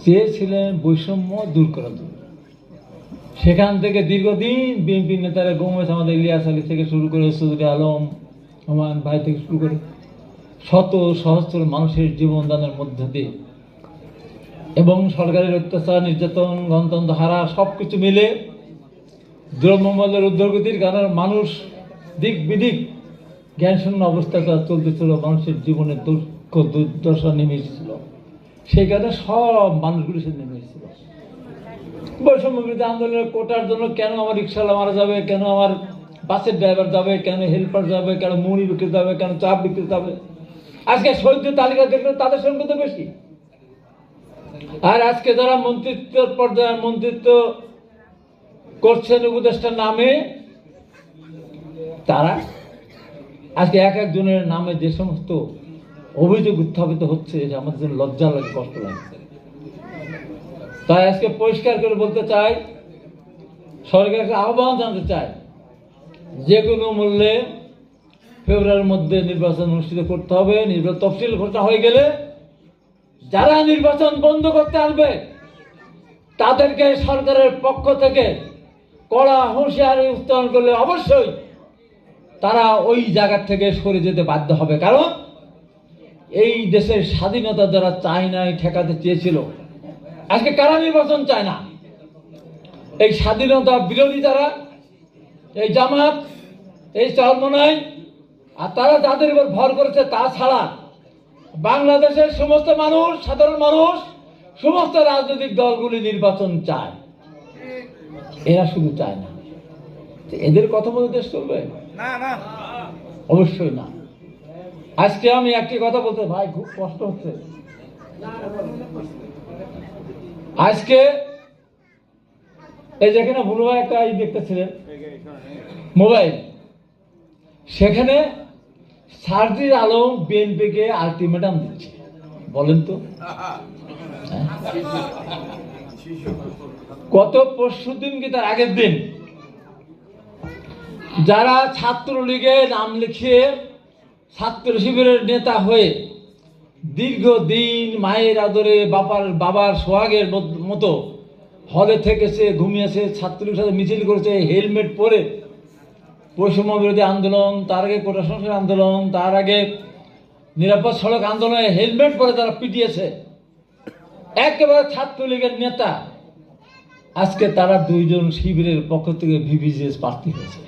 চেয়েছিলেন বৈষম্য দূর করার জন্য। সেখান থেকে দীর্ঘদিন বিএনপি নেতারা গোমেজ আমাদের ইলিয়াস আলী থেকে শুরু করে চৌধুরী আলম হুমায়ুন ভাই থেকে শুরু করে শত সহস্র মানুষের জীবনদানের মধ্য দিয়ে এবং সরকারের অত্যাচার নির্যাতন গণতন্ত্র হারা সব কিছু মিলে দ্রব্যমূল্যের ঊর্ধ্বগতির কারণে মানুষ দিক বিদিক জ্ঞানশূন্য অবস্থায় চলতেছিল, মানুষের জীবনের দুঃখ দুর্দশা নেমে এসেছিল। সেই কারণে সব মানুষগুলি সে নেমে এসেছিল। বৈষম্য বিরোধী আন্দোলনের কোটার জন্য কেন আমার রিক্সাওয়ালা মারা যাবে, কেন আমার বাসের ড্রাইভার যাবে, কেন হেল্পার যাবে, কেন মুড়ি বিক্রি যাবে, কেন চা বিক্রি যাবে। আজকে শহীদদের তালিকা দেখলে তাদের সংখ্যা তো বেশি। আর আজকে যারা মন্ত্রিত্বের পর্যায়ে মন্ত্রিত্ব করছেন উপদেষ্টার নামে, তারা আজকে এক একজনের নামে যে সমস্ত অভিযোগ উত্থাপিত হচ্ছে, এটা আমাদের জন্য লজ্জা লাগে, কষ্ট লাগছে। তাই আজকে পরিষ্কার করে বলতে চাই, সরকারকে আহ্বান জানাতে চাই, যে কোনো মূল্যে ফেব্রুয়ারির মধ্যে নির্বাচন অনুষ্ঠিত করতে হবে। নির্বাচন তফসিল ঘোষণা হয়ে গেলে যারা নির্বাচন বন্ধ করতে আসবে তাদেরকে সরকারের পক্ষ থেকে কড়া হুঁশিয়ারি উচ্চারণ করলে অবশ্যই তারা ওই জায়গা থেকে সরে যেতে বাধ্য হবে। কারণ এই দেশের স্বাধীনতা যারা চায় নাই, ঠেকাতে চেয়েছিল, আজকে কারা নির্বাচন চায় না? এই স্বাধীনতা বিরোধী যারা, এই জামাত, এই চরমনাই, আর তারা যাদের উপর ভর করেছে, তাছাড়া বাংলাদেশের সমস্ত মানুষ, সাধারণ মানুষ, সমস্ত রাজনৈতিক দলগুলি নির্বাচন চায়। এরা শুধু চায় না। এদের কথা বলে দেশ চলবে? অবশ্যই না। আজকে আমি একটি কথা বলতে, ভাই খুব কষ্ট হচ্ছে। আজকে এই যেখানে ভুল ভাই একটা দেখতেছিলেন মোবাইল, সেখানে সার্জির আলম বিএনপিকে আলটিমেটাম দিচ্ছে। বলেন তো, কত পরশুদিন কি তার আগের দিন যারা ছাত্রলীগে নাম লিখিয়ে ছাত্র শিবিরের নেতা হয়ে দীর্ঘদিন মায়ের আদরে বাবার সোহাগের মতো হলে থেকেছে, ঘুমিয়েছে, ছাত্রলীগের সাথে মিছিল করেছে, হেলমেট পরে বৈষম্য বিরোধী আন্দোলন, তার আগে কোটা সংস্কার আন্দোলন, তার আগে নিরাপদ সড়ক আন্দোলনে হেলমেট পরে তারা পিটিয়েছে, একেবারে ছাত্রলীগের নেতা। আজকে তারা দুইজন শিবিরের পক্ষ থেকে ভিভিজিএস প্রার্থী হয়েছে।